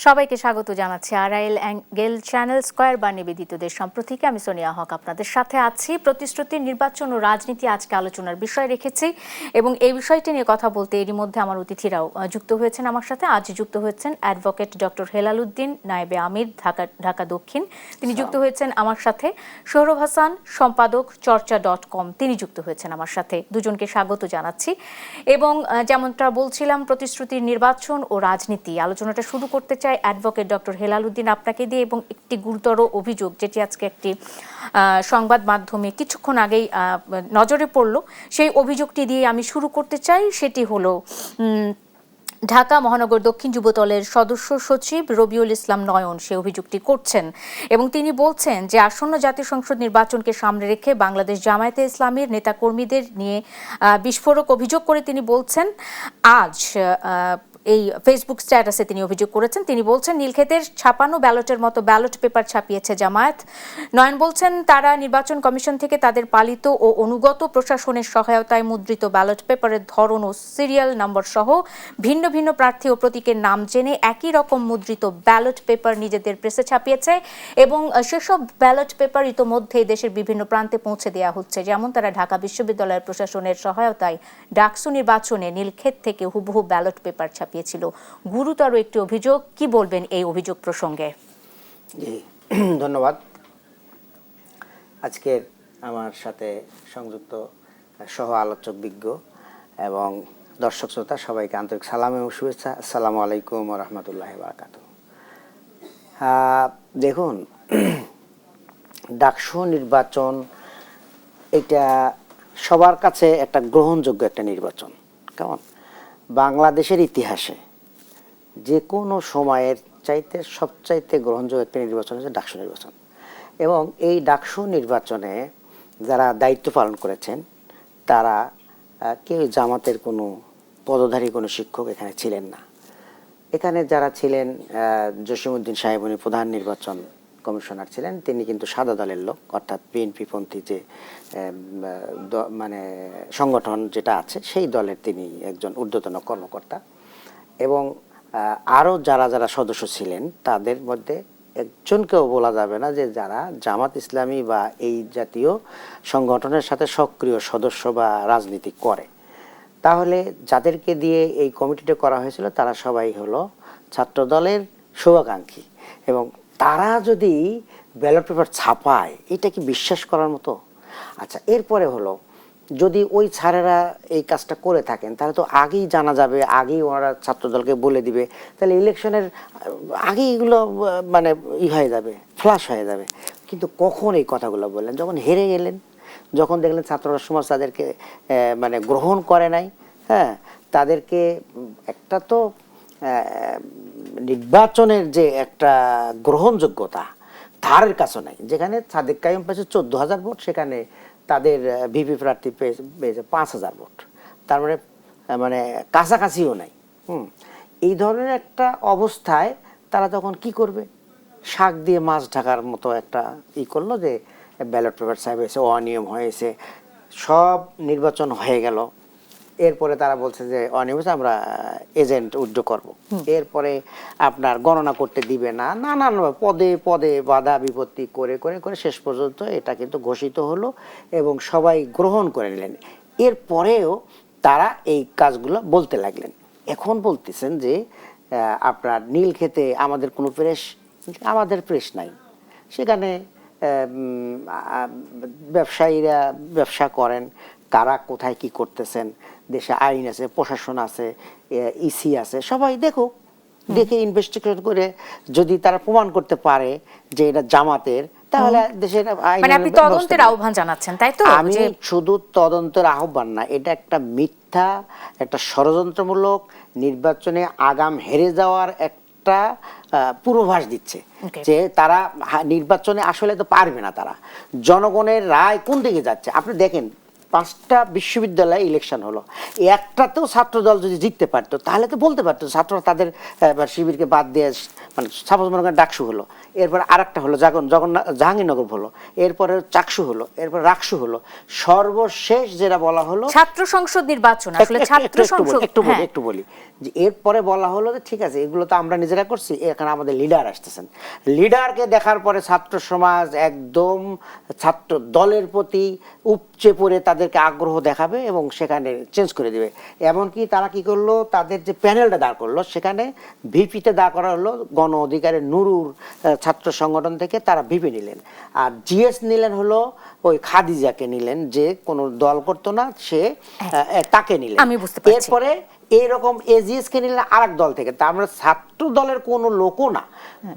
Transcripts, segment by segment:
সবাইকে স্বাগত জানাচ্ছি আরআইএল অ্যাঙ্গেল চ্যানেল স্কয়ার বা নিবেদিত দেশ সম্প্রতিকে। আমি সোনিয়া হক আপনাদের সাথে আছি। প্রতিশ্রুতি, নির্বাচন ও রাজনীতি আজকে আলোচনার বিষয় রেখেছি এবং এই বিষয়টি নিয়ে কথা বলতে এরই মধ্যে আমার অতিথিরাও যুক্ত হয়েছেন আমার সাথে। আজ যুক্ত হয়েছেন অ্যাডভোকেট ডক্টর হেলাল উদ্দিন, নায়েবে আমির, ঢাকা দক্ষিণ, তিনি যুক্ত হয়েছেন আমার সাথে। সোহরব হাসান, সম্পাদক চর্চা.com, তিনি যুক্ত হয়েছেন আমার সাথে। দুজনকে স্বাগত জানাচ্ছি। এবং যেমনটা বলছিলাম, প্রতিশ্রুতির নির্বাচন ও রাজনীতি আলোচনাটা শুরু করতে চাই অ্যাডভোকেট ডক্টর হেলাল উদ্দিন আপনাকে দিয়ে, এবং একটি গুরুতর অভিযোগ যেটি আজকে একটি সংবাদ মাধ্যমে কিছুক্ষণ আগেই নজরে পড়ল, সেই অভিযোগটি দিয়ে আমি শুরু করতে চাই। সেটি হলো ঢাকা মহানগর দক্ষিণ যুবদলের সদস্য সচিব রবিউল ইসলাম নয়ন সে অভিযোগটি করছেন এবং তিনি বলছেন যে আসন্ন জাতীয় সংসদ নির্বাচনকে সামনে রেখে বাংলাদেশ জামায়াতে ইসলামীর নেতাকর্মীদের নিয়ে বিস্ফোরক অভিযোগ করে তিনি বলছেন, আজ এই ফেসবুক স্ট্যাটাসে তিনি অভিযোগ করেছেন। তিনি বলছেন নীলক্ষেতের ছাপানো ব্যালটের মতো ব্যালট পেপার ছাপিয়েছে জামায়াত। নয়ন বলছেন তারা নির্বাচন কমিশন থেকে তাদের পালিত ও অনুগত প্রশাসনের সহায়তায় মুদ্রিত ব্যালট পেপারের ধরন ও সিরিয়াল নম্বর সহ ভিন্ন ভিন্ন প্রার্থী ও প্রতীকের নাম জেনে একই রকম মুদ্রিত ব্যালট পেপার নিজেদের প্রেসে ছাপিয়েছে এবং সেসব ব্যালট পেপার ইতোমধ্যে দেশের বিভিন্ন প্রান্তে পৌঁছে দেওয়া হচ্ছে। যেমন তারা ঢাকা বিশ্ববিদ্যালয়ের প্রশাসনের সহায়তায় ডাকসু নির্বাচনে নীলক্ষেত থেকে হুবহু ব্যালট পেপার ছাপিয়েছিল। গুরুতর একটি অভিযোগ। কি বলবেন এই অভিযোগ প্রসঙ্গে? ধন্যবাদ। আজকের আমার সাথে সংযুক্ত সহ আলোচক বিজ্ঞ এবং দর্শক শ্রোতা সবাইকে আন্তরিক সালাম এবং শুভেচ্ছা। আসসালামু আলাইকুম ওয়া রাহমাতুল্লাহি ওয়া বারাকাতুহু। দেখুন, ডাকসু নির্বাচন এটা সবার কাছে একটা গ্রহণযোগ্য একটা নির্বাচন। কেমন, বাংলাদেশের ইতিহাসে যে কোনো সময়ের চাইতে সবচাইতে গ্রহণযোগ্য একটা নির্বাচন হচ্ছে ডাকসু নির্বাচন। এবং এই ডাকসু নির্বাচনে যারা দায়িত্ব পালন করেছেন তারা কেউ জামাতের কোনো পদধারী কোনো শিক্ষক এখানে ছিলেন না। এখানে যারা ছিলেন, জসিমউদ্দিন সাহেব, উনি প্রধান নির্বাচন কমিশনার ছিলেন, তিনি কিন্তু সাদা দলের লোক, অর্থাৎ বিএনপিপন্থী যে মানে সংগঠন যেটা আছে সেই দলের তিনি একজন ঊর্ধ্বতন কর্মকর্তা। এবং আরও যারা যারা সদস্য ছিলেন তাদের মধ্যে একজনকেও বলা যাবে না যে যারা জামাত ইসলামী বা এই জাতীয় সংগঠনের সাথে সক্রিয় সদস্য বা রাজনীতি করে। তাহলে যাদেরকে দিয়ে এই কমিটিটা করা হয়েছিল তারা সবাই হলো ছাত্রদলের শুভাকাঙ্ক্ষী, এবং তারা যদি ব্যালট পেপার ছাপায় এটা কি বিশ্বাস করার মতো? আচ্ছা, এরপরে হলো যদি ওই ছাড়েরা এই কাজটা করে থাকেন তাহলে তো আগেই জানা যাবে, আগেই ওনারা ছাত্রদলকে বলে দিবে, তাহলে ইলেকশনের আগেই এগুলো মানে হয়ে যাবে, ফ্লাশ হয়ে যাবে। কিন্তু কখন এই কথাগুলো বললেন? যখন হেরে গেলেন, যখন দেখলেন ছাত্ররা সমাজ তাদেরকে মানে গ্রহণ করে নাই। হ্যাঁ, তাদেরকে একটা তো নির্বাচনের যে একটা গ্রহণযোগ্যতা ধারের কাছে নাই। যেখানে সাদেক কাইয়ুম পেয়েছে 14,000 ভোট, সেখানে তাদের ভিপি প্রার্থী পেয়েছে 5,000 ভোট। তার মানে মানে কাছাকাছিও নাই। এই ধরনের একটা অবস্থায় তারা তখন কি করবে? শাক দিয়ে মাছ ঢাকার মতো একটা করলো যে ব্যালট পেপার সাহেব হয়েছে, অনিয়ম হয়েছে, সব নির্বাচন হয়ে গেল। এরপরে তারা বলছে যে অনিয়ম হয়েছে, আমরা এজেন্ট উইথড্র করব। এরপরে আপনার গণনা করতে দিবে না, নানান পদে পদে বাধা বিপত্তি করে করে করে শেষ পর্যন্ত এটা কিন্তু ঘোষিত হলো এবং সবাই গ্রহণ করে নিলেন। এরপরেও তারা এই কাজগুলো বলতে লাগলেন। এখন বলতেছেন যে আপনার নীলক্ষেতে আমাদের কোনো প্রেস, আমাদের প্রেস নাই। সেখানে ব্যবসায়ীরা ব্যবসা করেন, কারা কোথায় কি করতেছেন, দেশে আইন আছে, প্রশাসন আছে, ইসি আছে, সবাই দেখুক, দেখে ইনভেস্টিগেশন করে যদি তারা প্রমাণ করতে পারে যে এটা জামাতের, তাহলে দেশের আইন। মানে আপনি তদন্তের আহ্বান জানাচ্ছেন, তাই তো? আমি শুধু তদন্তের আহ্বান না, এটা একটা মিথ্যা, একটা ষড়যন্ত্রমূলক নির্বাচনে আগাম হেরে যাওয়ার একটা পূর্বাভাস দিচ্ছে যে তারা নির্বাচনে আসলে তো পারবে না। তারা জনগণের রায় কোন দিকে যাচ্ছে আপনি দেখেন। 5টা বিশ্ববিদ্যালয়ে ইলেকশন হলো, একটাতেও ছাত্রদল যদি জিততে পারতো তাহলে তো বলতে পারতো ছাত্ররা তাদের শিবিরকে বাদ দিয়ে, মানে সাপোজ মনে করেন ডাকসু হলো, এরপর আরেকটা হলো জাহাঙ্গীরনগর হলো, এরপরে চাকসু হলো, এরপর রাকসু হলো, সর্বশেষ যেটা বলা হলো ছাত্র সংসদ নির্বাচন, আসলে ছাত্র সংসদ, হ্যাঁ। একটু বলি যে এরপরে বলা হলো যে ঠিক আছে এগুলো তো আমরা নিজেরা করছি, এখানে আমাদের লিডার আসতেছেন, লিডারকে দেখার পরে ছাত্র সমাজ একদম ছাত্র দলের প্রতি উপচে পড়ে তাদেরকে আগ্রহ দেখাবে এবং সেখানে চেঞ্জ করে দেবে। এমনকি তারা কি করলো, তাদের যে প্যানেলটা দাঁড় করলো সেখানে ভিপিতে দাঁড় করা হলো গণ অধিকারের নুরুর ছাত্র সংগঠন থেকে, তারা ভিপি নিলেন। আর জিএস নিলেন হলো ওই খাদিজাকে নিলেন, যে কোনো দল করতো না, সে তাকে নিলেন। আমি বুঝতে পারছি। এরপরে এইরকম এজিএস কে নিলেন আরেক দল থেকে, তার মানে ছাত্র দলের কোনো লোকও না,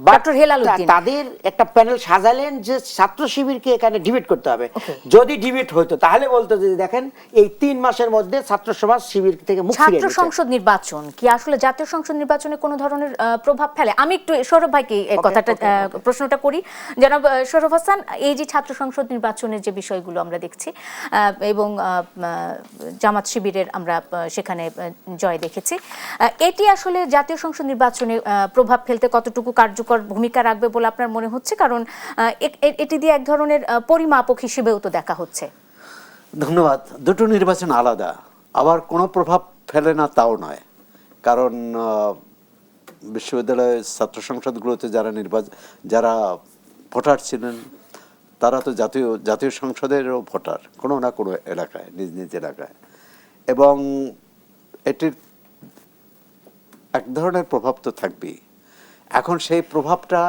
ডক্টর হেলাল উদ্দিন তাদের একটা প্যানেল সাজালেন যে ছাত্র শিবিরকে এখানে ডিবেট করতে হবে। যদি ডিবেট হইতো তাহলে বলতো যে দেখেন এই 3 মাসের মধ্যে ছাত্র সমাজ শিবির থেকে মুক্তি পেয়েছে। ছাত্র সংসদ নির্বাচন কি আসলে জাতীয় সংসদ নির্বাচনে কোনো ধরনের প্রভাব ফেলে? আমি একটু সৌরভ ভাইকে এই কথাটা প্রশ্নটা করি। জনাব সৌরভ হাসান, এই যে ছাত্র সংসদ নির্বাচনের যে বিষয়গুলো আমরা দেখছি এবং জামাত শিবিরের আমরা সেখানে জয় দেখেছি, এটি আসলে জাতীয় সংসদ নির্বাচনে প্রভাব ফেলতে কতটুকু কার্যকর ভূমিকা রাখবে বলে আপনার মনে হচ্ছে? কারণ এটি দিয়ে এক ধরনের পরিমাপক হিসেবেও তো দেখা হচ্ছে। ধন্যবাদ। দুটো নির্বাচন আলাদা, আবার কোনো প্রভাব ফেলে না তাও নয়। কারণ বিশ্ববিদ্যালয়ের ছাত্র সংসদগুলোতে যারা ভোটার ছিলেন তারা তো জাতীয় সংসদেরও ভোটার কোনো না কোনো এলাকায়, নিজ নিজ এলাকায়, এবং এটির এক ধরনের প্রভাব তো থাকবেই। এখন সেই প্রভাবটা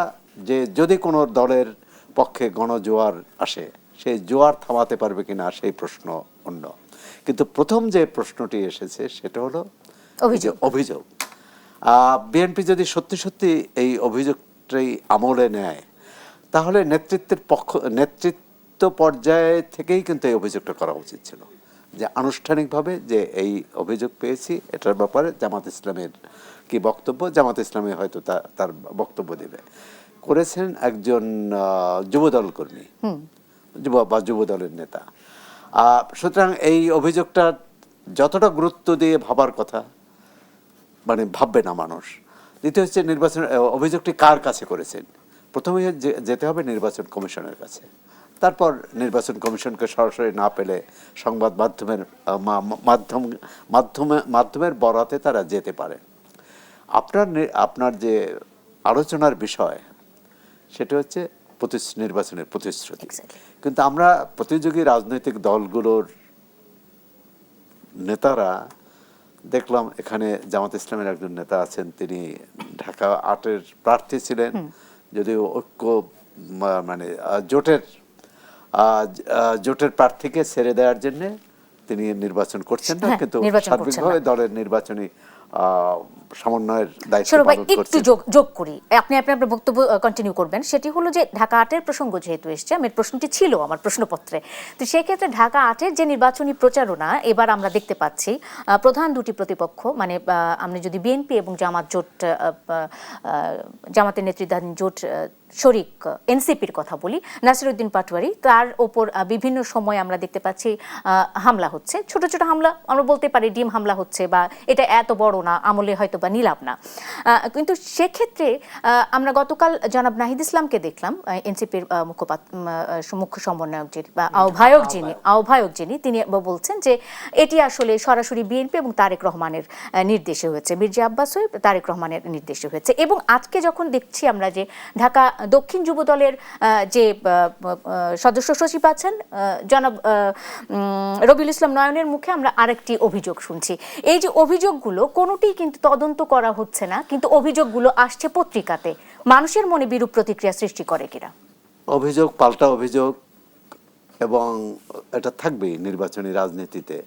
যে যদি কোনো দলের পক্ষে গণজোয়ার আসে, সেই জোয়ার থামাতে পারবে কিনা সেই প্রশ্ন অন্য। কিন্তু প্রথম যে প্রশ্নটি এসেছে সেটা হলো অভিযোগ। বিএনপি যদি সত্যি সত্যি এই অভিযোগটাই আমলে নেয় তাহলে নেতৃত্ব পর্যায়ে থেকেই কিন্তু এই অভিযোগটা করা উচিত ছিল, যে আনুষ্ঠানিকভাবে যে এই অভিযোগ পেয়েছি, এটার ব্যাপারে জামাত ইসলামের কি বক্তব্য, জামাত ইসলামী হয়তো তার বক্তব্য দেবে। করেছেন একজন যুবদল কর্মী বা যুবদলের নেতা। সুতরাং এই অভিযোগটা যতটা গুরুত্ব দিয়ে ভাবার কথা, মানে ভাববে না মানুষ। দ্বিতীয় হচ্ছে নির্বাচন অভিযোগটি কার কাছে করেছেন, প্রথমে যেতে হবে নির্বাচন কমিশনের কাছে, তারপর নির্বাচন কমিশনকে সরাসরি না পেলে সংবাদ মাধ্যমের বরাতে তারা যেতে পারে। আপনার যে আলোচনার বিষয় সেটা হচ্ছে নির্বাচনের প্রতিশ্রুতি। কিন্তু আমরা প্রতিযোগী রাজনৈতিক দলগুলোর নেতারা দেখলাম, এখানে জামাত ইসলামের একজন নেতা আছেন, তিনি ঢাকা 8-এর প্রার্থী ছিলেন, যদিও ঐক্য মানে জোটের প্রার্থীকে ছেড়ে দেওয়ার জন্য তিনি নির্বাচন করছেন না, কিন্তু সার্বিকভাবে দলের নির্বাচনী সমন্বয়ের দায়িত্ব পালন করছেন। একটু যোগ করি, আপনি আপনার বক্তব্য কন্টিনিউ করবেন। সেটি হলো যে ঢাকা 8-এর প্রসঙ্গ যেহেতু এসছে, আমার প্রশ্নটি ছিল আমার প্রশ্নপত্রে, তো সেক্ষেত্রে ঢাকা 8-এর যে নির্বাচনী প্রচারণা এবার আমরা দেখতে পাচ্ছি, প্রধান দুটি প্রতিপক্ষ, মানে আমরা যদি বিএনপি এবং জামাতের নেতৃত্বাধীন জোট শরিক এনসিপির কথা বলি, নাসিরউদ্দিন পাটোয়ারি, তার ওপর বিভিন্ন সময় আমরা দেখতে পাচ্ছি হামলা হচ্ছে, ছোট ছোট হামলা, আমরা বলতে পারি ডিম হামলা হচ্ছে, বা এটা এত বড় না, আমলে হয়তো বা নিলাম না। কিন্তু সেক্ষেত্রে আমরা গতকাল জনাব নাহিদ ইসলামকে দেখলাম, এনসিপির মুখ্য সমন্বয়ক যিনি বা আহ্বায়ক যিনি, তিনি বলছেন যে এটি আসলে সরাসরি বিএনপি এবং তারেক রহমানের নির্দেশে হয়েছে, মির্জা আব্বাস হয়ে তারেক রহমানের নির্দেশে হয়েছে। এবং আজকে যখন দেখছি আমরা যে ঢাকা দক্ষিণ যুব দলের যে সদস্য সচিব আছেন জনাব রবিউল ইসলাম নয়নের মুখে আমরা আরেকটি অভিযোগ শুনছি। এই যে অভিযোগগুলো কোনোটি কিন্তু তদন্ত করা হচ্ছে না, কিন্তু অভিযোগগুলো আসছে পত্রিকাতে, মানুষের মনে বিরূপ প্রতিক্রিয়া সৃষ্টি করে কিনা? অভিযোগ পাল্টা অভিযোগ, এবং এটা থাকবেই নির্বাচনী রাজনীতিতে।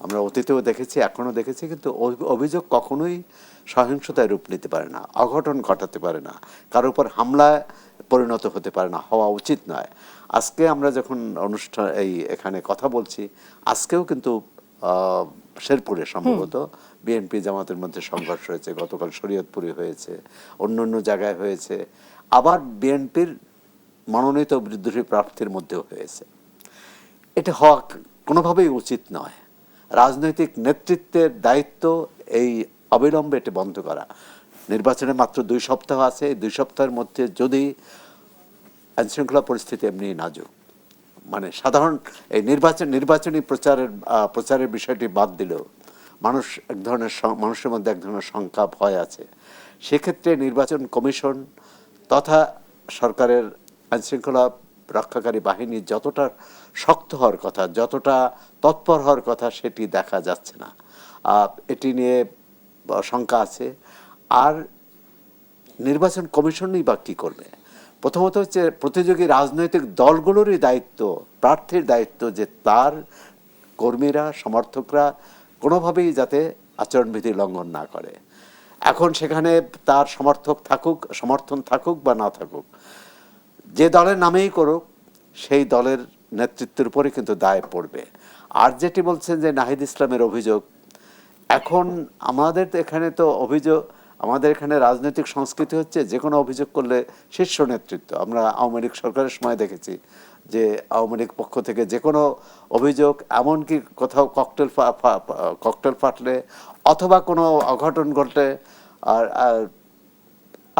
আমরা অতীতেও দেখেছি, এখনো দেখেছি, কিন্তু অভিযোগ কখনোই সহিংসতায় রূপ নিতে পারে না, অঘটন ঘটাতে পারে না, কারোর উপর হামলায় পরিণত হতে পারে না, হওয়া উচিত নয়। আজকে আমরা যখন এখানে কথা বলছি, আজকেও কিন্তু শেরপুরে সম্ভবত বিএনপি জামাতের মধ্যে সংঘর্ষ হয়েছে, গতকাল শরীয়তপুরে হয়েছে, অন্য জায়গায় হয়েছে, আবার বিএনপির মনোনীত বিদ্রোহী প্রার্থীর মধ্যেও হয়েছে। এটা হওয়া কোনোভাবেই উচিত নয়। রাজনৈতিক নেতৃত্বের দায়িত্ব এই অবিলম্বে এটি বন্ধ করা। নির্বাচনে মাত্র 2 সপ্তাহ আছে, এই 2 সপ্তাহের মধ্যে যদি আইনশৃঙ্খলা পরিস্থিতি এমনি নাজুক, মানে সাধারণ এই নির্বাচনী প্রচারের বিষয়টি বাদ দিলেও মানুষের মধ্যে এক ধরনের শঙ্কা ভয় আছে। সেক্ষেত্রে নির্বাচন কমিশন তথা সরকারের আইনশৃঙ্খলা রক্ষাকারী বাহিনী যতটা শক্ত হওয়ার কথা, যতটা তৎপর হওয়ার কথা, সেটি দেখা যাচ্ছে না। এটি নিয়ে শঙ্কা আছে। আর নির্বাচন কমিশনই বা কী করবে? প্রথমত হচ্ছে প্রতিযোগী রাজনৈতিক দলগুলোরই দায়িত্ব, প্রার্থীর দায়িত্ব যে তার কর্মীরা, সমর্থকরা কোনোভাবেই যাতে আচরণবিধি লঙ্ঘন না করে। এখন সেখানে তার সমর্থন থাকুক বা না থাকুক, যে দলের নামেই করুক, সেই দলের নেতৃত্বের উপরে কিন্তু দায় পড়বে। আর যেটি বলছেন যে নাহিদ ইসলামের অভিযোগ, এখন আমাদের এখানে রাজনৈতিক সংস্কৃতি হচ্ছে যে কোনো অভিযোগ করলে শীর্ষ নেতৃত্ব, আমরা আওয়ামী লীগ সরকারের সময় দেখেছি যে আওয়ামী লীগ পক্ষ থেকে যে কোনো অভিযোগ, এমনকি কোথাও ককটেল ফাটলে অথবা কোনো অঘটন ঘটলে আর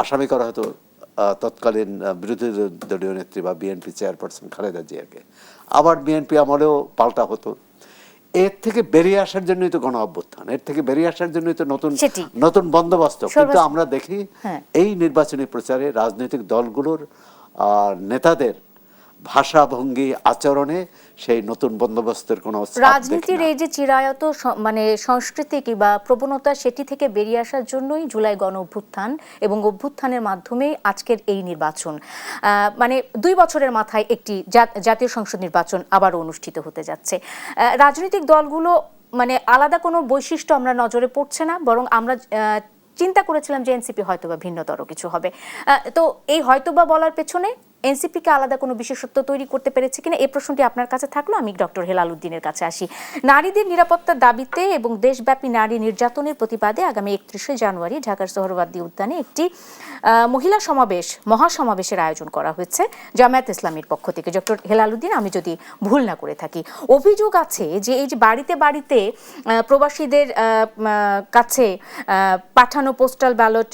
আসামি করা হতো তৎকালীন বিরোধী দলীয় নেত্রী বা বিএনপি চেয়ারপারসন খালেদা জিয়াকে। আবার বিএনপি আমলেও পাল্টা হতো। এর থেকে বেরিয়ে আসার জন্যই তো গণ অভ্যুত্থান, এর থেকে বেরিয়ে আসার জন্যই তো নতুন বন্দোবস্ত। কিন্তু আমরা দেখি এই নির্বাচনী প্রচারে রাজনৈতিক দলগুলোর নেতাদের ভাষাভঙ্গি, আচরণে সেই নতুন বন্দোবস্তের কোনো রাজনীতির এই যে চিরায়ত মানে সংস্কৃতি কিংবা প্রবণতা, সেটি থেকে বেরিয়ে আসার জন্যই জুলাই গণ অভ্যুত্থান এবং অভ্যুত্থানের মাধ্যমে আজকের এই নির্বাচন। মানে 2 বছরের মাথায় একটি জাতীয় সংসদ নির্বাচন আবারও অনুষ্ঠিত হতে যাচ্ছে। রাজনৈতিক দলগুলো মানে আলাদা কোনো বৈশিষ্ট্য আমরা নজরে পড়ছে না, বরং আমরা চিন্তা করেছিলাম যে এনসিপি হয়তোবা ভিন্নতর কিছু হবে। তো এই হয়তোবা বলার পেছনে এনসিপিকে আলাদা কোনো বিশেষত্ব তৈরি করতে পেরেছে কিনা, এই প্রশ্নটি আপনার কাছে থাকলো। আমি ডক্টর হেলাল উদ্দিনের কাছে আসি। নারীদের নিরাপত্তার দাবিতে এবং দেশব্যাপী নারী নির্যাতনের প্রতিবাদে আগামী 31শে জানুয়ারি ঢাকার সোহরাওয়ার্দী উদ্যানে একটি মহিলা মহাসমাবেশের আয়োজন করা হয়েছে জামায়াত ইসলামীর পক্ষ থেকে। ডক্টর হেলাল উদ্দিন, আমি যদি ভুল না করে থাকি, অভিযোগ আছে যে এই যে বাড়িতে বাড়িতে প্রবাসীদের কাছে পাঠানো পোস্টাল ব্যালট,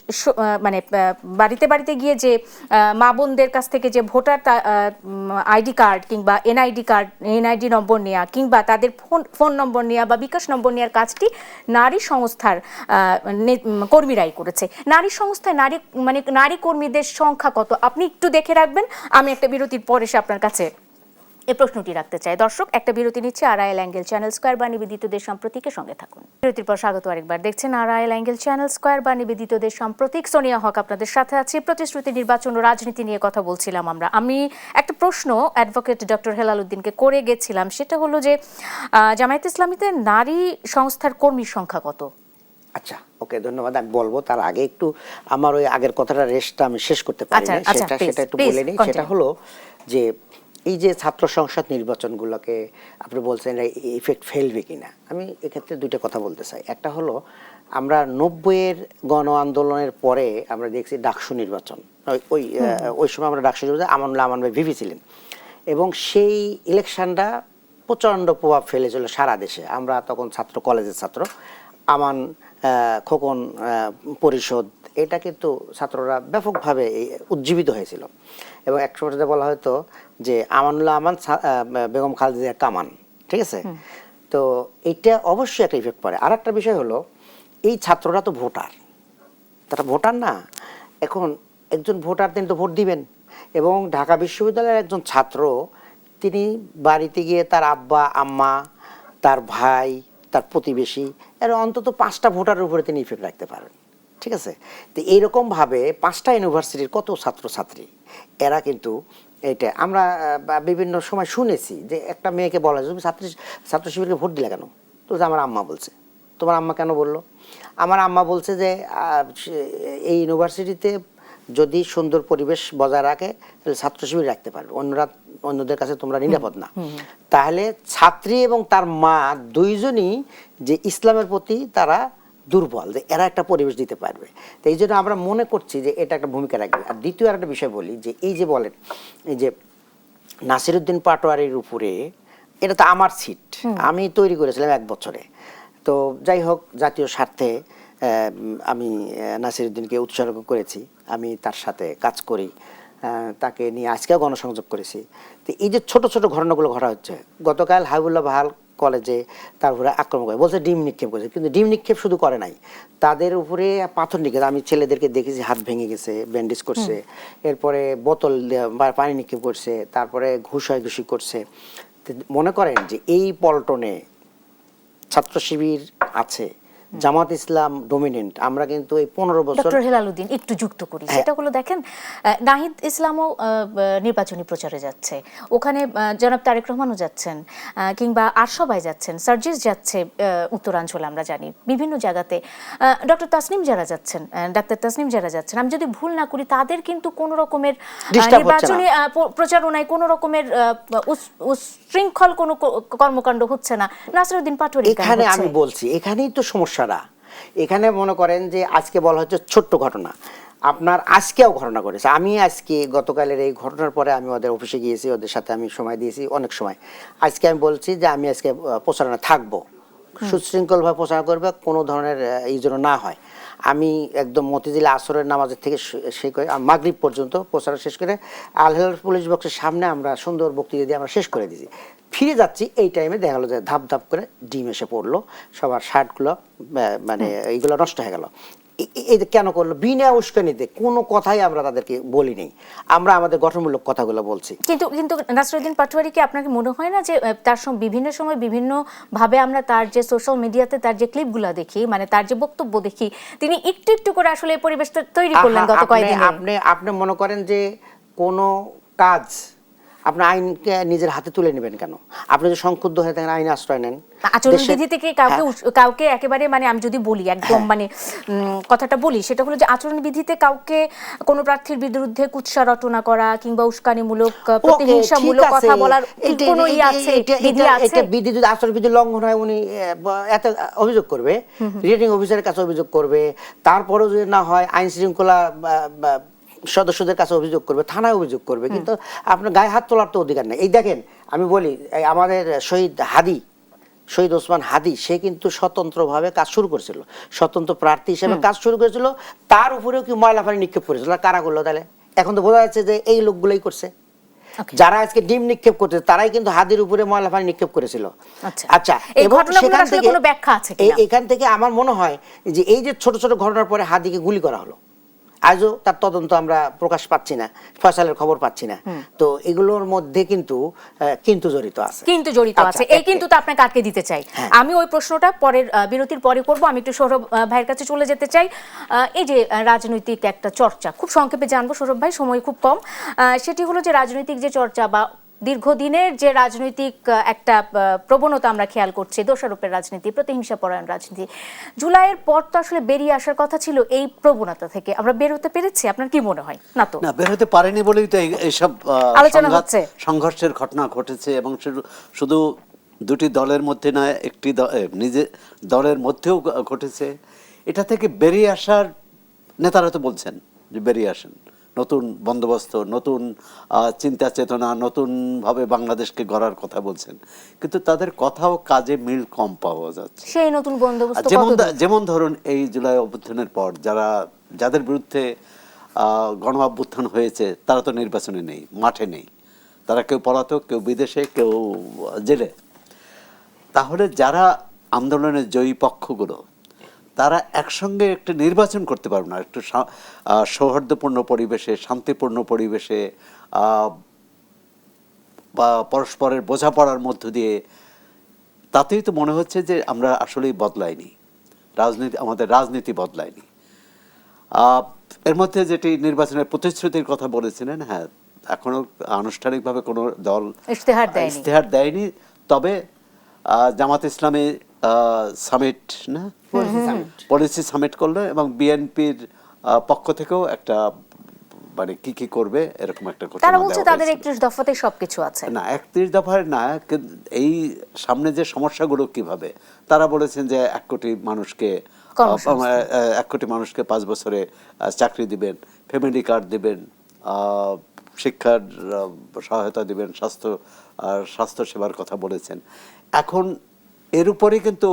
মানে বাড়িতে বাড়িতে গিয়ে যে মা বোনদের কাছ থেকে যে ভোটার আইডি কার্ড কিংবা এনআইডি নম্বর নেওয়া কিংবা তাদের ফোন নম্বর নেওয়া বা বিকাশ নম্বর নেওয়ার কাজটি নারী সংস্থার কর্মীরাই করেছে। নারী সংস্থায় নারী কর্মীদের সংখ্যা কত আপনি একটু দেখে রাখবেন। আমি একটা বিরতির পর এসে আপনার কাছে এই প্রশ্নটি রাখতে চাই। দর্শক, একটা বিরতি নিচ্ছে। আড়াইল অ্যাঙ্গেল চ্যানেল স্কয়ার বা নিবেদিত দেশ সাম্প্রতিকে সঙ্গে থাকুন। বিরতির পর স্বাগত আরেকবার। দেখছেন আড়াইল অ্যাঙ্গেল চ্যানেল স্কয়ার বা নিবেদিত দেশ সাম্প্রতিক। সোনিয়া হক আপনাদের সাথে আছি। প্রতিশ্রুতি, নির্বাচন ও রাজনীতি নিয়ে কথা বলছিলাম আমরা। আমি একটা প্রশ্ন অ্যাডভোকেট ডক্টর হেলাল উদ্দিনকে করে গেছিলাম, সেটা হলো যে জামায়াত ইসলামীতে নারী সংস্থার কর্মীর সংখ্যা কত? আচ্ছা, ওকে, ধন্যবাদ। আমি বলবো, তার আগে একটু আমার ওই আগের কথাটা রেস্টটা আমি শেষ করতে পারি না, সেটা একটু বলে নিই। সেটা হলো যে এই যে ছাত্র সংসদ নির্বাচনগুলোকে আপনি বলছেন ইফেক্ট ফেলবে কিনা, আমি এক্ষেত্রে 2টা কথা বলতে চাই। একটা হলো আমরা 90-এর গণ আন্দোলনের পরে আমরা দেখছি ডাকসু নির্বাচন, ওই সময় আমরা ডাকসু নির্বাচন আমান ভাই ভিপি ছিলেন, এবং সেই ইলেকশনটা প্রচণ্ড প্রভাব ফেলেছিল সারা দেশে। আমরা তখন কলেজের ছাত্র, আমান খোকন পরিষদ, এটা কিন্তু ছাত্ররা ব্যাপকভাবে উজ্জীবিত হয়েছিল। এবং এক সময় বলা হয়তো যে আমানুল্লাহ আমান বেগম খালেদা কামান, ঠিক আছে? তো এইটা অবশ্যই একটা ইফেক্ট পড়ে। আর একটা বিষয় হলো, এই ছাত্ররা তো ভোটার, তারা ভোটার না। এখন একজন ভোটার, তিনি তো ভোট দিবেন। এবং ঢাকা বিশ্ববিদ্যালয়ের একজন ছাত্র, তিনি বাড়িতে গিয়ে তার আব্বা আম্মা, তার ভাই, তার প্রতিবেশী, এর অন্তত 5টা ভোটারের উপরে তিনি ইফেক্ট রাখতে পারেন, ঠিক আছে? তো এইরকমভাবে 5টা ইউনিভার্সিটির কত ছাত্রছাত্রী, এরা কিন্তু এটা আমরা বিভিন্ন সময় শুনেছি যে একটা মেয়েকে বলা যায়, তুমি ছাত্র শিবিরকে ভোট দিলে কেন? তো আমার আম্মা বলছে। তোমার আম্মা কেন বললো? আমার আম্মা বলছে যে এই ইউনিভার্সিটিতে যদি সুন্দর পরিবেশ বজায় রাখে তাহলে ছাত্র শিবির রাখতে পারবে, অন্যদের কাছে তোমরা নিরাপদ না। তাহলে ছাত্রী এবং তার মা দুইজনই যে ইসলামের প্রতি তারা দুর্বল, যে এরা একটা পরিবেশ দিতে পারবে। তো এই জন্য আমরা মনে করছি যে এটা একটা ভূমিকা রাখবে। আর দ্বিতীয় একটা বিষয় বলি, যে এই যে বলেন এই যে নাসিরউদ্দিন পাটোয়ারির উপরে এটা তো আমার সিট, আমি তৈরি করেছিলাম 1 বছরে। তো যাই হোক, জাতীয় স্বার্থে আমি নাসিরউদ্দিনকে উৎসর্গ করেছি, আমি তার সাথে কাজ করি, তাকে নিয়ে আজকেও গণসংযোগ করেছি। তো এই যে ছোট ছোট ঘটনাগুলো ঘটা হচ্ছে, গতকাল হাবিবুল্লাহ বাহাল কলেজে তারপরে আক্রমণ করে, বলছে ডিম নিক্ষেপ করেছে, কিন্তু ডিম নিক্ষেপ শুধু করে নাই, তাদের উপরে পাথর নিক্ষেপ, আমি ছেলেদেরকে দেখেছি হাত ভেঙে গেছে, ব্যান্ডেজ করছে, এরপরে বোতল বা পানি নিক্ষেপ করছে, তারপরে ঘুষাঘুষি করছে। তো মনে করেন যে এই পল্টনে ছাত্র শিবির আছে, জামাত ইসলাম ডমিনেন্ট, আমরা কিন্তু এই 15 বছর। ডক্টর হেলালুদ্দিন একটু যুক্ত করি, সেটা হলো দেখেন নাহিদ ইসলামও নির্বাচনী প্রচারে যাচ্ছে, ওখানে জনাব তারেক রহমানও যাচ্ছেন, কিংবা আর সবাই যাচ্ছেন, সার্জিস যাচ্ছে উত্তরাঞ্চলে, আমরা জানি বিভিন্ন জায়গাতে ডক্টর তাসনিম যারা যাচ্ছেন, ডাক্তার তাসনিম যারা যাচ্ছেন, আমি যদি ভুল না করি তাদের কিন্তু কোনো রকমের নির্বাচনী প্রচারণায় কোনো রকমের উচ্ছৃঙ্খল কোনো কর্মকাণ্ড হচ্ছে না। নাসিরউদ্দিন পাটোয়ারি এখানে আমি বলছি, এখানেই তো সমস্যাটা। এখানে মনে করেন যে আজকে বলা হচ্ছে ছোট্ট ঘটনা, আপনার আজকেও ঘটনা ঘটেছে। আমি আজকে গতকালের এই ঘটনার পরে আমি ওদের অফিসে গিয়েছি, ওদের সাথে আমি সময় দিয়েছি অনেক সময়। আজকে আমি বলছি যে আমি আজকে প্রচারণা থাকবো, সুশৃঙ্খলভাবে প্রচার করবে, কোনো ধরনের এই জন্য না হয়। আমি একদম মতিঝিল আসরের নামাজের থেকে মাগরিব পর্যন্ত প্রচার শেষ করে আল হেলাল পুলিশ বক্সের সামনে আমরা সুন্দর বক্তৃতা দিয়ে আমরা শেষ করে দিয়েছি। ফিরে যাচ্ছি, এই টাইমে দেখা গেলো যে ধাপ ধাপ করে ডিম এসে পড়লো, সবার শার্টগুলো মানে এইগুলো নষ্ট হয়ে গেল। এই কেন করলো? বিনা উস্কানিতে, কোনো কথাই আমরা তাদেরকে বলি নেই, আমরা আমাদের গঠনমূলক কথাগুলো বলছি। কিন্তু কিন্তু নাসিরউদ্দিন পাটোয়ারিকে আপনাকে মনে হয় না যে তার বিভিন্ন সময় বিভিন্ন ভাবে আমরা তার যে সোশ্যাল মিডিয়াতে তার যে ক্লিপগুলো দেখি, মানে তার যে বক্তব্য দেখি, তিনি একটু একটু করে আসলে পরিবেশটা তৈরি করলেন গত কয়েকদিনে। আপনি মনে করেন যে কোনো কাজ আপনি আইনকে নিজের হাতে তুলে নেবেন কেন? আপনি যদি সংক্ষুব্ধ হয়ে থাকেন, আইন আশ্রয় নেন। আচরণবিধি থেকে কাউকে একেবারে, মানে আমি যদি বলি একদম মানে কথাটা বলি, সেটা হলো যে আচরণবিধিতে কাউকে কোনো প্রার্থীর বিরুদ্ধে কুৎসা রটনা করা কিংবা উস্কানিমূলক প্রতিহিংসামূলক কথা বলার কোনো ই আছে, বিধি আছে? এটা বিধি, যদি আচরণবিধি লঙ্ঘন হয় উনি এত অভিযোগ করবে, রিটার্নিং অফিসারের কাছে অভিযোগ করবে, তারপরেও যদি না হয় আইন শৃঙ্খলা সদস্যদের কাছে অভিযোগ করবে, থানায় অভিযোগ করবে, কিন্তু আপনার গায়ে হাত তোলার তো অধিকার নেই। এই দেখেন, আমি বলি, আমাদের শহীদ ওসমান হাদি, সে কিন্তু স্বতন্ত্রভাবে কাজ শুরু করেছিল, স্বতন্ত্র প্রার্থী হিসেবে কাজ শুরু করেছিল, তার উপরেও কি ময়লা পানি নিক্ষেপ করেছিল, কারা করলো তাহলে? এখন তো বোঝা যাচ্ছে যে এই লোকগুলোই করছে, যারা আজকে ডিম নিক্ষেপ করছে তারাই কিন্তু হাদির উপরে ময়লা পানি নিক্ষেপ করেছিল। আচ্ছা, এখান থেকে আমার মনে হয় যে এই যে ছোট ছোট ঘটনার পরে হাদিকে গুলি করা হলো, আজও তার তদন্ত আমরা প্রকাশ পাচ্ছি না, ফয়সালের খবর পাচ্ছি না। তো এগুলোর মধ্যে কিন্তু জড়িত আছে, এই কিন্তু তো আপনাকে আটকে দিতে চাই। আমি ওই প্রশ্নটা পরের বিরতির পরে করব। আমি একটু সৌরভ ভাইয়ের কাছে চলে যেতে চাই। এই যে রাজনৈতিক একটা চর্চা, খুব সংক্ষেপে জানবো সৌরভ ভাই, সময় খুব কম। সেটি হলো যে রাজনৈতিক যে চর্চা বা দীর্ঘদিনের যে রাজনৈতিক একটা প্রবণতা আমরা খেয়াল করছি, দোষারোপের রাজনীতি, প্রতিহিংসা পরায়ণ রাজনীতি, জুলাইয়ের পর তো আসলে বেরিয়ে আসার কথা ছিল এই প্রবণতা থেকে। আমরা বের হতে পেরেছি? আপনার কি মনে হয়? না, তো বের হতে পারেনি বলেই তো এইসব আলোচনা হচ্ছে, সংঘর্ষের ঘটনা ঘটেছে। এবং শুধু দুটি দলের মধ্যে নয়, একটি নিজে দলের মধ্যেও ঘটেছে। এটা থেকে বেরিয়ে আসার নেতারা তো বলছেন যে বেরিয়ে আসেন, নতুন বন্দোবস্ত, নতুন চিন্তা চেতনা, নতুনভাবে বাংলাদেশকে গড়ার কথা বলছেন, কিন্তু তাদের কথাও কাজে মিল কম পাওয়া যাচ্ছে। সেই নতুন বন্দোবস্ত যেমন ধরুন, এই জুলাই অভ্যুত্থানের পর যাদের বিরুদ্ধে গণ অভ্যুত্থান হয়েছে, তারা তো নির্বাচনে নেই, মাঠে নেই, তারা কেউ পলাতক, কেউ বিদেশে, কেউ জেলে। তাহলে যারা আন্দোলনের জয়ী পক্ষগুলো, তারা একসঙ্গে একটা নির্বাচন করতে পারবে না একটু সৌহার্দ্যপূর্ণ পরিবেশে, শান্তিপূর্ণ পরিবেশে, বা পরস্পরের বোঝাপড়ার মধ্য দিয়ে। তাতেই তো মনে হচ্ছে যে আমরা আসলেই বদলাইনি, আমাদের রাজনীতি বদলায়নি। এর মধ্যে যেটি নির্বাচনের প্রতিশ্রুতির কথা বলেছিলেন, হ্যাঁ, এখনো আনুষ্ঠানিকভাবে কোনো দল ইশতেহার দেয়নি। তবে জামাত ইসলামী সামিট না পলিসি সামিট করলো, এবং বিএনপির পক্ষ থেকেও একটা মানে কি করবে এরকম একটা কথা তারা বলছে তাদের 31 দফাতে সবকিছু আছে। না, 31 দফায় না, এই সামনে যে সমস্যাগুলো কিভাবে, তারা বলেছেন যে 1 কোটি মানুষকে 5 বছরে চাকরি দিবেন, ফ্যামিলি কার্ড দিবেন, শিক্ষার সহায়তা দিবেন, স্বাস্থ্য সেবার কথা বলেছেন। এখন এর উপরে কিন্তু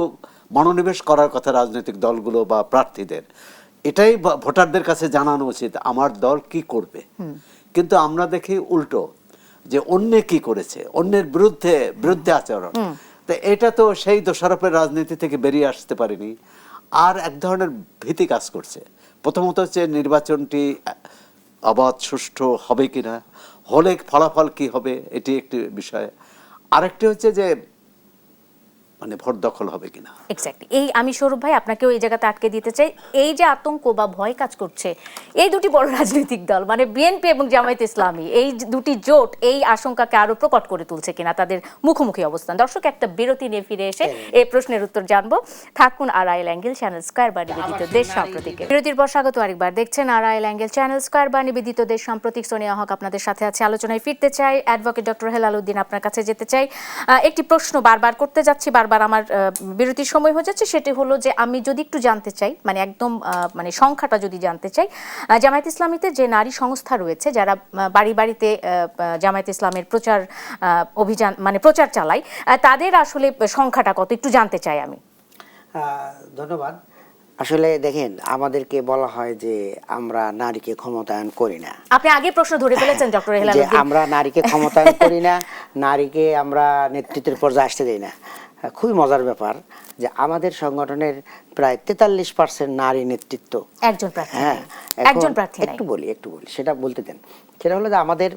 মনোনিবেশ করার কথা রাজনৈতিক দলগুলো বা প্রার্থীদের, এটাই ভোটারদের কাছে জানানো উচিত আমার দল কি করবে। কিন্তু আমরা দেখি উল্টো, যে অন্যে কি করেছে, অন্যের বিরুদ্ধে আচরণ। তো এটা তো সেই দোষারোপের রাজনীতি থেকে বেরিয়ে আসতে পারেনি। আর এক ধরনের ভীতি কাজ করছে। প্রথমত হচ্ছে নির্বাচনটি অবাধ সুষ্ঠু হবে কিনা, হলে ফলাফল কি হবে, এটি একটি বিষয়। আরেকটি হচ্ছে যে মানে ভোট দখল হবে কিনা। এক্স্যাক্টলি, এই আমি সৌরভ ভাই আপনাকেও এই জায়গাতে আটকে দিতে চাই। এই যে আতঙ্ক বা ভয় কাজ করছে, এই দুটি বড় রাজনৈতিক দল মানে বিএনপি এবং জামায়াতে ইসলামী, এই দুটি জোট এই আশঙ্কাকে আরো প্রকট করে তুলছে কিনা তাদের মুখোমুখি অবস্থান। দর্শক, একটা বিরতি নিয়ে ফিরে এসে এই প্রশ্নের উত্তর জানবো। থাকুন আড়াইল অ্যাঙ্গেল চ্যানেল স্কয়ার বা নিবেদিত দেশ সাম্প্রতিকে। বিরতির পর স্বাগত আরেকবার, দেখছেন আড়াইল অ্যাঙ্গেল চ্যানেল স্কয়ার বা নিবেদিত দেশ সাম্প্রতিক। সোনিয়া হক আপনাদের সাথে আছে। আলোচনায় ফিরতে চাই, অ্যাডভোকেট ডক্টর হেলাল উদ্দিন আপনার কাছে যেতে চাই। একটি প্রশ্ন বারবার করতে যাচ্ছি, বারবার আমার বিরতির সময় হয়ে যাচ্ছে। সেটি হলো যে আমি যদি একটু জানতে চাই, মানে একদম মানে সংখ্যাটা যদি জানতে চাই, জামায়াত ইসলামীতে যে নারী সংস্থা রয়েছে যারা বাড়ি বাড়িতে জামায়াত ইসলামের প্রচার অভিযান মানে প্রচার চালায়, তাদের আসলে সংখ্যাটা কত একটু জানতে চাই আমি। ধন্যবাদ। আসলে দেখেন, আমাদেরকে বলা হয় যে আমরা নারীকে ক্ষমতায়ন করি না। আপনি আগে প্রশ্ন ধরে ফেলেছেন ডক্টর হেলাল যে উদ্দিন। আমরা নারীকে ক্ষমতায়ন করি না, নারীকে আমরা নেতৃত্বের পর্যায়ে আসতে দেই না। খুবই মজার ব্যাপার যে আমাদের সংগঠনের প্রায় 43% নারী নেতৃত্ব। একজন প্রার্থী, হ্যাঁ, একজন প্রার্থী নাই। একটু বলি সেটা বলতে দেন। সেটা হলো যে আমাদের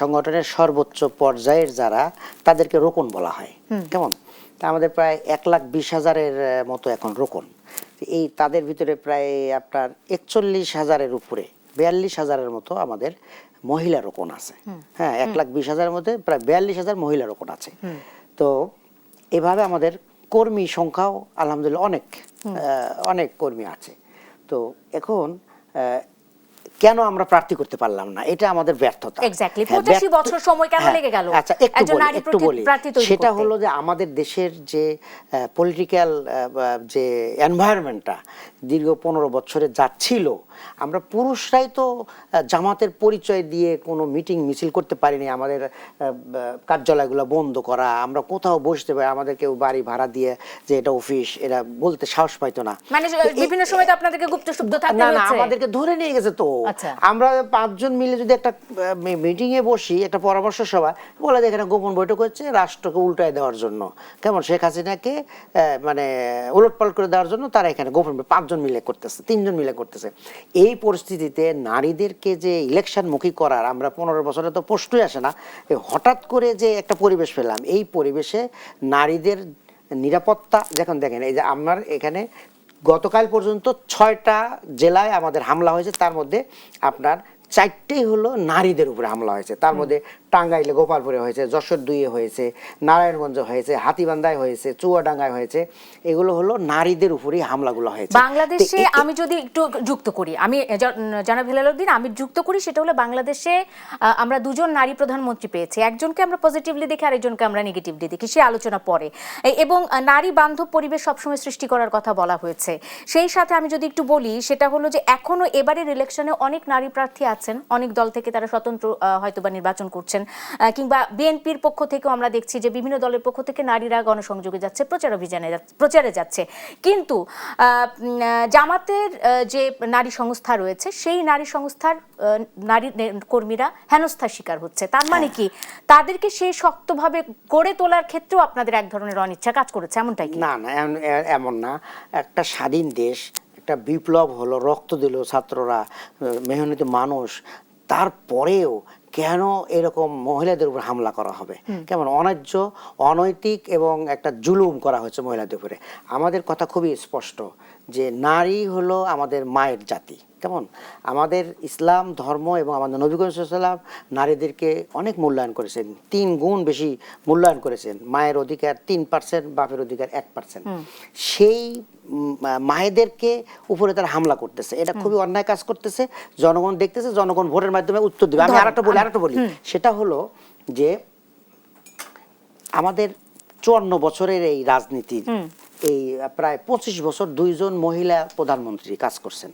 সংগঠনের সর্বোচ্চ পর্যায়ের যারা, তাদেরকে রোকন বলা হয়। কেমন? তা আমাদের প্রায় 1,20,000-এর মতো এখন রোকন। এই তাদের ভিতরে প্রায় আপনার 41,000-এর উপরে 42,000-এর মতো আমাদের মহিলা রোকন আছে। হ্যাঁ, 1,20,000-এর মধ্যে প্রায় 42,000 মহিলা রোকন আছে। তো এভাবে আমাদের কর্মী সংখ্যাও আলহামদুলিল্লাহ অনেক কর্মী আছে। তো এখন কেন আমরা প্রার্থী করতে পারলাম না, এটা আমাদের ব্যর্থতা। এক্স্যাক্টলি, 85 বছর সময় কেন লেগে গেল? আচ্ছা, একটু বলি। সেটা হলো যে আমাদের দেশের যে পলিটিক্যাল যে এনভায়রনমেন্টটা দীর্ঘ 15 বছরে যাচ্ছিল, আমরা পুরুষরাই তো জামাতের পরিচয় দিয়ে কোনো মিটিং মিছিল করতে পারিনি। আমাদের কার্যালয়গুলো বন্ধ করা, আমরা কোথাও বসতে পারি, আমাদের কেউ বাড়ি ভাড়া দিয়ে যে এটা অফিস, এটা বলতে সাহস পাইতো না। মানে বিভিন্ন সময় তো আপনাদেরকে গুপ্ত শব্দ থাকতে হয়েছে। না, আমাদেরকে ধরে নিয়ে গেছে তো। আমরা 5 জন মিলে যদি একটা মিটিং এ বসি, একটা পরামর্শ সভা, বলে এখানে গোপন বৈঠক হচ্ছে রাষ্ট্রকে উল্টায় দেওয়ার জন্য, কেমন শেখ হাসিনাকে মানে উলটপালট করে দেওয়ার জন্য, তারা এখানে গোপন 5 জন মিলে করতেছে, 3 জন মিলে করতেছে। এই পরিস্থিতিতে নারীদেরকে যে ইলেকশন মুখী করার, আমরা 15 বছরে তো প্রশ্নই আসে না, হঠাৎ করে যে একটা পরিবেশ পেলাম, এই পরিবেশে নারীদের নিরাপত্তা যখন দেখেন, এই যে আমার এখানে গতকাল পর্যন্ত 6টা জেলায় আমাদের হামলা হয়েছে, তার মধ্যে আপনার 4টেই হলো নারীদের উপরে হামলা হয়েছে। তার মধ্যে টাঙ্গাইলে গোপালপুরে হয়েছে, যশোর 2-এ হয়েছে, নারায়ণগঞ্জে হয়েছে, হাতীবান্ধায় হয়েছে, চুয়াডাঙ্গায় হয়েছে। এগুলো হলো নারীদের উপরেই হামলাগুলো হয়েছে বাংলাদেশে। আমি যদি একটু যুক্ত করি, আমি জনাব হেলাল উদ্দিন, আমি যুক্ত করি, সেটা হলো বাংলাদেশে আমরা 2 জন নারী প্রধানমন্ত্রী পেয়েছি। একজনকে আমরা পজিটিভলি দেখি, আরেকজনকে আমরা নেগেটিভলি দেখি, সে আলোচনা পরে। এবং নারী বান্ধব পরিবেশ সবসময় সৃষ্টি করার কথা বলা হয়েছে। সেই সাথে আমি যদি একটু বলি, সেটা হলো যে এখনো এবারের ইলেকশনে অনেক নারী প্রার্থী আছেন, অনেক দল থেকে তারা স্বতন্ত্র হয়তোবা নির্বাচন করছেন, কিংবা বিএনপির পক্ষ থেকেও আমরা দেখছি যে বিভিন্ন দলের পক্ষ থেকে নারীরা গণসংযোগে যাচ্ছে, প্রচারে যাচ্ছে। কিন্তু জামাতের যে নারী সংস্থা রয়েছে, সেই নারী সংস্থার নারী কর্মীরা হেনস্থার শিকার হচ্ছে। তার মানে কি তাদেরকে সেই শক্তভাবে গড়ে তোলার ক্ষেত্রেও আপনাদের এক ধরনের অনিচ্ছা কাজ করেছে, এমনটাই কি? না, এমন না। একটা স্বাধীন দেশ, একটা বিপ্লব হলো, রক্ত দিল ছাত্ররা, মেহনতি মানুষ, তারপরেও কেন এরকম মহিলাদের উপর হামলা করা হবে? কেমন অন্যায্য, অনৈতিক এবং একটা জুলুম করা হচ্ছে মহিলাদের উপরে। আমাদের কথা খুবই স্পষ্ট যে নারী হলো আমাদের মায়ের জাতি। কেমন আমাদের ইসলাম ধর্ম এবং আমাদের নবী করিম সাল্লাল্লাহু আলাইহি ওয়াসাল্লাম নারীদেরকে অনেক মূল্যায়ন করেছেন, 3 গুণ বেশি মূল্যায়ন করেছেন। মায়ের অধিকার 3%, বাপের অধিকার 1%। সেই মায়েদেরকে উপরে তারা হামলা করতেছে, এটা খুবই অন্যায় কাজ করতেছে। জনগণ দেখতেছে, জনগণ ভোটের মাধ্যমে উত্তর দেবে। আমি আরেকটা বলি, সেটা হলো যে আমাদের 54 বছরের এই রাজনীতির এই প্রায় 25 বছর 2 জন মহিলা প্রধানমন্ত্রী কাজ করছেন।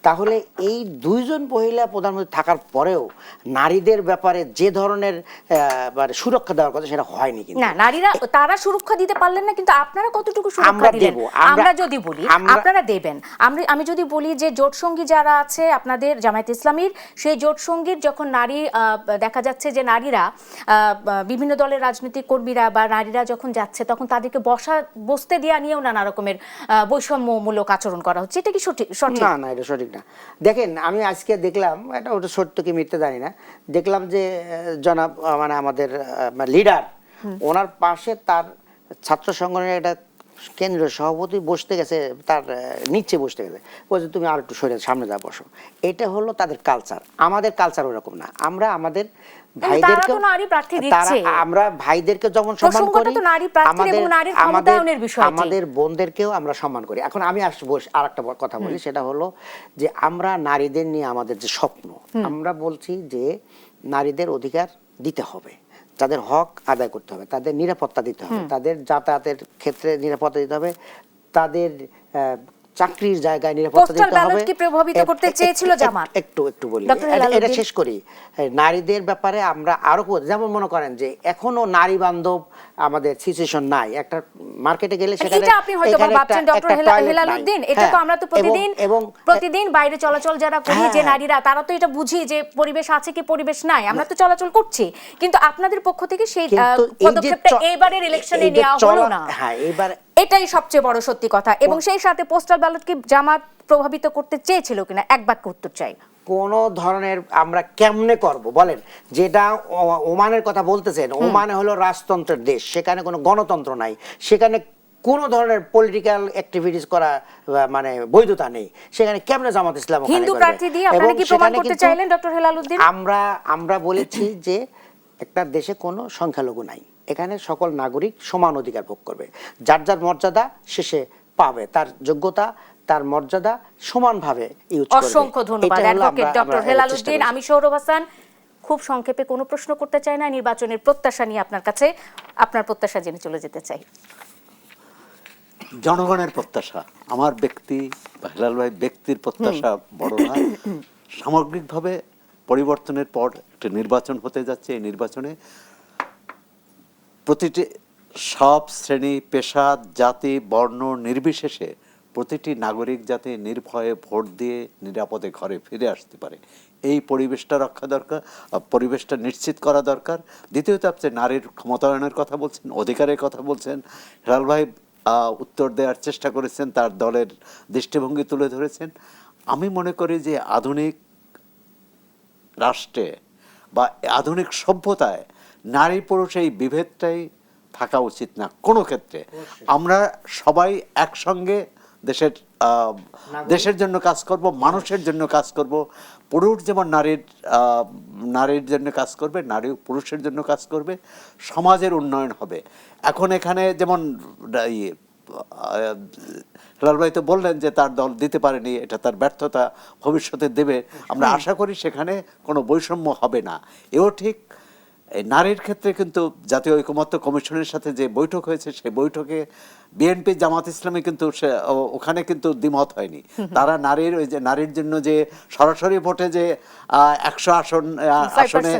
তাহলে এই দুইজন মহিলা প্রধানমন্ত্রী থাকার পরেও নারীদের ব্যাপারে যে ধরনের মানে সুরক্ষা দেওয়ার কথা সেটা হয়নি কিন্তু। না, নারীরা তারা সুরক্ষা দিতে পারলেন না, কিন্তু আপনারা কতটুকু সুরক্ষা আমরা দিলেন? দেব, আমরা যদি বলি আপনারা দেবেন, আমি যদি বলি যে জোট সঙ্গী যারা আছে আপনাদের জামায়াত ইসলামীর, সেই জোট সঙ্গীর যখন নারী দেখা যাচ্ছে যে নারীরা বিভিন্ন দলের রাজনৈতিক কর্মীরা বা নারীরা যখন যাচ্ছে তখন তাদেরকে বসতে দেওয়া নিয়েও নানা রকমের বৈষম্যমূলক আচরণ করা হচ্ছে, এটা কি সঠিক? না না, এটা সঠিক না। দেখেন, আমি আজকে দেখলাম, এটা ওটা সত্য কি মিথ্যে জানি না, দেখলাম যে জনাব মানে আমাদের লিডার, ওনার পাশে তার ছাত্র সংগঠনের একটা কেন্দ্রীয় সভাপতি বসতে গেছে, তার নিচে বসতে গেছে, বলছে তুমি আর একটু সরে সামনে যা বসো। এটা হলো তাদের কালচার। আমাদের কালচার ওরকম না। আমরা আমাদের ভাইদেরকে, আমরা ভাইদেরকে যেমন সম্মান করি, আমাদের বোনদেরকেও আমরা সম্মান করি। এখন আমি আর একটা কথা বলি, সেটা হলো যে আমরা নারীদের নিয়ে আমাদের যে স্বপ্ন, আমরা বলছি যে নারীদের অধিকার দিতে হবে, তাদের হক আদায় করতে হবে, তাদের নিরাপত্তা দিতে হবে, তাদের যাতায়াতের ক্ষেত্রে নিরাপত্তা দিতে হবে, তাদের চাকরির জায়গায় নিরাপত্তা দিতে হবে। কি প্রভাবিত করতে চেয়েছিল জামাত? একটু বলি, এটা শেষ করি। নারীদের ব্যাপারে আমরা আরো, যেমন মনে করেন যে এখনো নারী বান্ধব আমাদের সিচুয়েশন নাই। একটা মার্কেটে গেলে সেখানে এটা আপনি হয়তো ভাবছেন ডক্টর হেলালুদ্দিন, এটা তো আমরা তো প্রতিদিন বাইরে চলাচল যারা করি যে নারীরা, তারা তো এটা বুঝি যে পরিবেশ আছে কি পরিবেশ নাই, আমরা তো চলাচল করছি, কিন্তু আপনাদের পক্ষ থেকে সেই পদক্ষেপটা এবারের ইলেকশনে নেওয়া হলো না। হ্যাঁ, এবার এটাই সবচেয়ে বড় সত্যি কথা। এবং সেই সাথে পোস্টাল ব্যালট কি জামাত প্রভাবিত করতে চেয়েছিল কিনা, এক বাক্য উত্তর চাই। কোন ধরনের, আমরা কেমনে করব বলেন? যেটা ওমানের কথা বলতেছেন, ওমান হলো রাজতন্ত্রের দেশ, সেখানে কোনো গণতন্ত্র নাই, সেখানে কোন ধরনের পলিটিক্যাল অ্যাক্টিভিটিস করা মানে বৈধতা নেই। সেখানে কেমনে জামাত ইসলাম হিন্দু প্রার্থী দিয়ে আপনারা কি প্রমাণ করতে চাইলেন ডক্টর হেলালুদ্দিন? আমরা বলেছি যে একটা দেশে কোনো সংখ্যালঘু নাই, এখানে সকল নাগরিক সমান অধিকার ভোগ করবে, যার যার মর্যাদা শেষে পাবে, তার যোগ্যতা তার মর্যাদা সমানভাবে ইউজ করবে। অসংখ্য ধন্যবাদ অ্যাডভোকেট ডক্টর হেলালুদ্দিন। আমি সৌরভ হাসান, খুব সংক্ষেপে কোনো প্রশ্ন করতে চাই না, নির্বাচনের প্রত্যাশা নিয়ে আপনার কাছে, আপনার প্রত্যাশা জেনে চলে যেতে চাই। জনগণের প্রত্যাশা, আমার ব্যক্তি বা হেলাল ভাই ব্যক্তির প্রত্যাশা বড় না। সামগ্রিকভাবে পরিবর্তনের পর একটা নির্বাচন হতে যাচ্ছে। এই নির্বাচনে প্রতিটি সব শ্রেণী, পেশা, জাতি, বর্ণ নির্বিশেষে প্রতিটি নাগরিক যাতে নির্ভয়ে ভোট দিয়ে নিরাপদে ঘরে ফিরে আসতে পারে, এই পরিবেশটা রক্ষা দরকার, পরিবেশটা নিশ্চিত করা দরকার। দ্বিতীয়ত আপনি নারীর ক্ষমতায়নের কথা বলছেন, অধিকারের কথা বলছেন। হেলাল ভাই উত্তর দেওয়ার চেষ্টা করেছেন, তার দলের দৃষ্টিভঙ্গি তুলে ধরেছেন। আমি মনে করি যে আধুনিক রাষ্ট্রে বা আধুনিক সভ্যতায় নারী পুরুষ এই বিভেদটাই থাকা উচিত না কোনো ক্ষেত্রে। আমরা সবাই একসঙ্গে দেশের জন্য কাজ করব, মানুষের জন্য কাজ করব। পুরুষ যেমন নারীর জন্য কাজ করবে, নারী পুরুষের জন্য কাজ করবে, সমাজের উন্নয়ন হবে। এখন এখানে যেমন হেলাল ভাই তো বললেন যে তার দল দিতে পারেনি, এটা তার ব্যর্থতা, ভবিষ্যতে দেবে। আমরা আশা করি সেখানে কোনো বৈষম্য হবে না। এও ঠিক, এই নারীর ক্ষেত্রে কিন্তু জাতীয় ঐকমত্য কমিশনের সাথে যে বৈঠক হয়েছে, সেই বৈঠকে বিএনপি জামাত ইসলামী কিন্তু ওখানে কিন্তু দ্বিমত হয়নি। তারা নারীর জন্য যে সরাসরি ভোটে যে 100 আসনে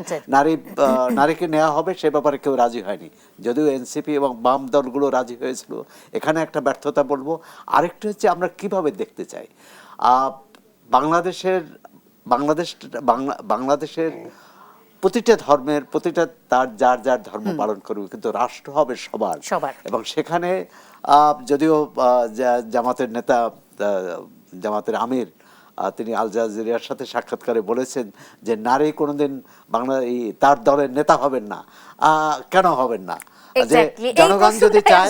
নারীকে নেওয়া হবে সে ব্যাপারে কেউ রাজি হয়নি, যদিও এনসিপি এবং বাম দলগুলো রাজি হয়েছিল। এখানে একটা ব্যর্থতা বলবো। আরেকটা হচ্ছে আমরা কিভাবে দেখতে চাই বাংলাদেশের প্রতিটা ধর্মের, প্রতিটা তার যার যার ধর্ম পালন করবে, কিন্তু রাষ্ট্র হবে সবার। এবং সেখানে যদিও জামাতের নেতা, জামাতের আমির, তিনি আল জাজিরার সাথে সাক্ষাৎকারে বলেছেন যে নারী কোনোদিন তার দলের নেতা হবেন না। কেন হবেন না? যে জনগণ যদি চায়,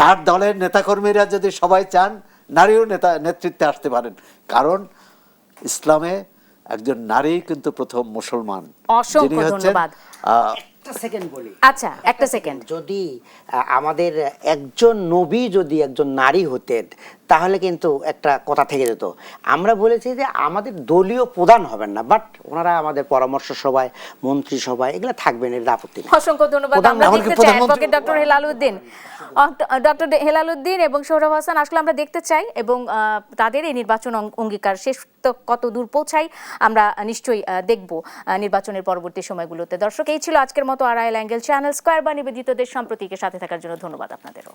তার দলের নেতাকর্মীরা যদি সবাই চান, নারীও নেতৃত্বে আসতে পারেন। কারণ ইসলামে একজন নারী কিন্তু প্রথম মুসলমান। অসংখ্য ধন্যবাদ। একটা সেকেন্ড বলি। আচ্ছা, একটা সেকেন্ড। যদি আমাদের একজন নবী যদি একজন নারী হতেন, তাহলে কিন্তু একটা কথা থেকে যেত। আমরা বলেছি যে আমাদের দলীয় প্রধান হবেন না, বাট ওনারা আমাদের পরামর্শ সভায়, মন্ত্রী সভায় এগুলো থাকবেন, এর আপত্তি নেই। অসংখ্য ধন্যবাদ। আমরা দেখতে চাই অ্যাডভোকেট ডক্টর হেলালুদ্দিন এবং সোহরাব হাসান, আসলে আমরা দেখতে চাই এবং তাদের এই নির্বাচন অঙ্গীকার শেষ তো কত দূর পৌঁছায় আমরা নিশ্চয়ই দেখব নির্বাচনের পরবর্তী সময়গুলোতে। দর্শক, এই ছিল আজকের মতো আড়াইল অ্যাঙ্গেল চ্যানেল স্কয়ার বা নিবেদিত দেশ সম্প্রতিকের সাথে থাকার জন্য ধন্যবাদ আপনাদেরও।